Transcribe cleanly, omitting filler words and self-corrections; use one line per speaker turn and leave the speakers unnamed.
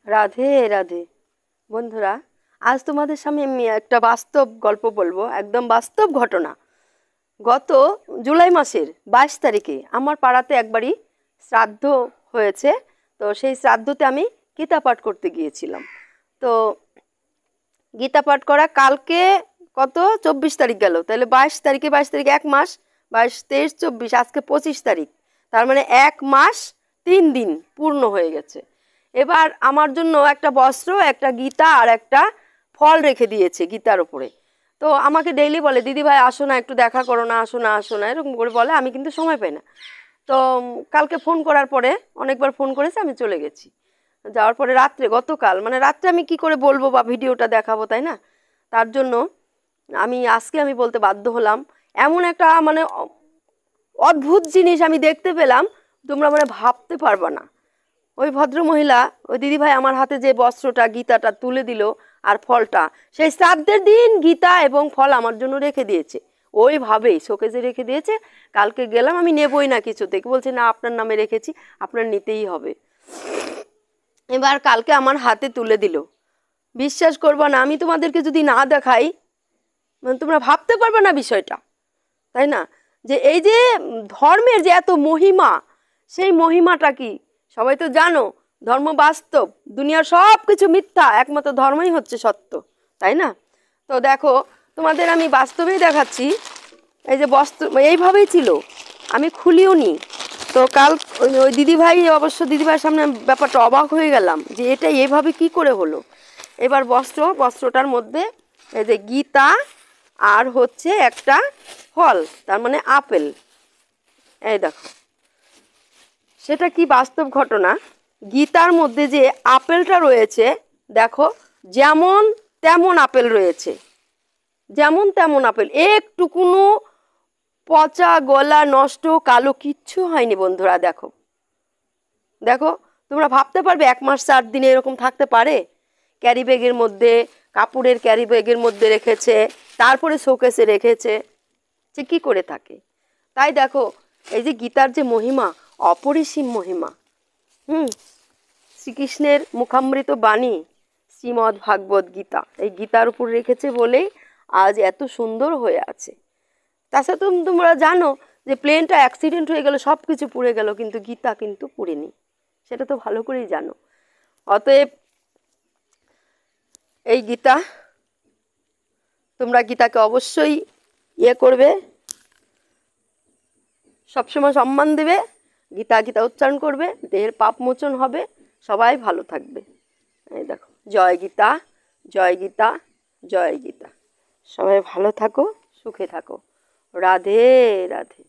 রাধে রাধে বন্ধুরা, আজ তোমাদের সামনে আমি একটা বাস্তব গল্প বলবো, একদম বাস্তব ঘটনা। গত জুলাই মাসের 22 তারিখে আমার পাড়াতে একবারই শ্রাদ্ধ হয়েছে। তো সেই শ্রাদ্ধতে আমি গীতা পাঠ করতে গিয়েছিলাম। তো গীতা পাঠ করা কালকে কত 24 তারিখ গেল, তাহলে 22 তারিখে এক মাস, 22, 23, 24, আজকে 25 তারিখ, তার মানে 1 মাস 3 দিন পূর্ণ হয়ে গেছে। এবার আমার জন্য একটা বস্ত্র, একটা গীতা আর একটা ফল রেখে দিয়েছে গীতার ওপরে। তো আমাকে ডেইলি বলে, দিদি ভাই আসো না, একটু দেখা করো না, আসো না আসো না, এরকম করে বলে। আমি কিন্তু সময় পাই না। তো কালকে ফোন করার পরে, অনেকবার ফোন করেছে, আমি চলে গেছি। যাওয়ার পরে রাত্রে, গতকাল মানে রাত্রে আমি কি করে বলবো বা ভিডিওটা দেখাবো, তাই না? তার জন্য আজকে আমি বলতে বাধ্য হলাম। এমন একটা মানে অদ্ভুত জিনিস আমি দেখতে পেলাম, তোমরা মানে ভাবতে পারবা না। ওই ভদ্রমহিলা, ওই দিদিভাই আমার হাতে যে বস্ত্রটা, গীতাটা তুলে দিল আর ফলটা, সেই শ্রাদ্ধের দিন গীতা এবং ফল আমার জন্য রেখে দিয়েছে। ওইভাবেই শোকেজে রেখে দিয়েছে। কালকে গেলাম, আমি নেবই না কিছু থেকে, বলছে না আপনার নামে রেখেছি, আপনার নিতেই হবে। এবার কালকে আমার হাতে তুলে দিল। বিশ্বাস করবা না, আমি তোমাদেরকে যদি না দেখাই মানে তোমরা ভাবতে পারবে না বিষয়টা, তাই না? যে এই যে ধর্মের যে এত মহিমা, সেই মহিমাটা কি সবাই তো জানো। ধর্ম বাস্তব, দুনিয়ার সব কিছু মিথ্যা, একমাত্র ধর্মই হচ্ছে সত্য, তাই না? তো দেখো, তোমাদের আমি বাস্তবেই দেখাচ্ছি। এই যে বস্ত্র এইভাবেই ছিল, আমি খুলিও নি। তো কাল ওই দিদিভাই, অবশ্য দিদিভাইয়ের সামনে ব্যাপারটা অবাক হয়ে গেলাম যে এটা এইভাবে কি করে হলো। এবার বস্ত্রটার মধ্যে এই যে গীতা আর হচ্ছে একটা ফল, তার মানে আপেল। এই দেখো, সেটা কি বাস্তব ঘটনা। গীতার মধ্যে যে আপেলটা রয়েছে, দেখো যেমন তেমন আপেল রয়েছে, যেমন তেমন আপেল, একটু কোনো পচা গলা নষ্ট কালো কিচ্ছু হয়নি বন্ধুরা। দেখো দেখো, তোমরা ভাবতে পারবে 1 মাস 4 দিনে এরকম থাকতে পারে? ক্যারি ব্যাগের মধ্যে, কাপড়ের ক্যারি ব্যাগের মধ্যে রেখেছে, তারপরে শোকেসে রেখেছে, যে কী করে থাকে। তাই দেখো, এই যে গীতার যে মহিমা, অপরিসীম মহিমা। শ্রীকৃষ্ণের মুখামৃত বাণী শ্রীমদ্ ভাগবত গীতা, এই গীতার উপর রেখেছে বলেই আজ এত সুন্দর হয়ে আছে। তাছাড়া তোমরা জানো যে প্লেনটা অ্যাক্সিডেন্ট হয়ে গেল, সব কিছু পুড়ে গেল, কিন্তু গীতা কিন্তু পুড়েনি, সেটা তো ভালো করেই জানো। অতএব এই গীতা, তোমরা গীতাকে অবশ্যই করবে, সবসময় সম্মান দেবে, গীতা উচ্চারণ করবে, দেহের পাপ মোচন হবে, সবাই ভালো থাকবে। এই দেখো, জয় গীতা, জয় গীতা, জয় গীতা। সবাই ভালো থাকো, সুখে থাকো। রাধে রাধে।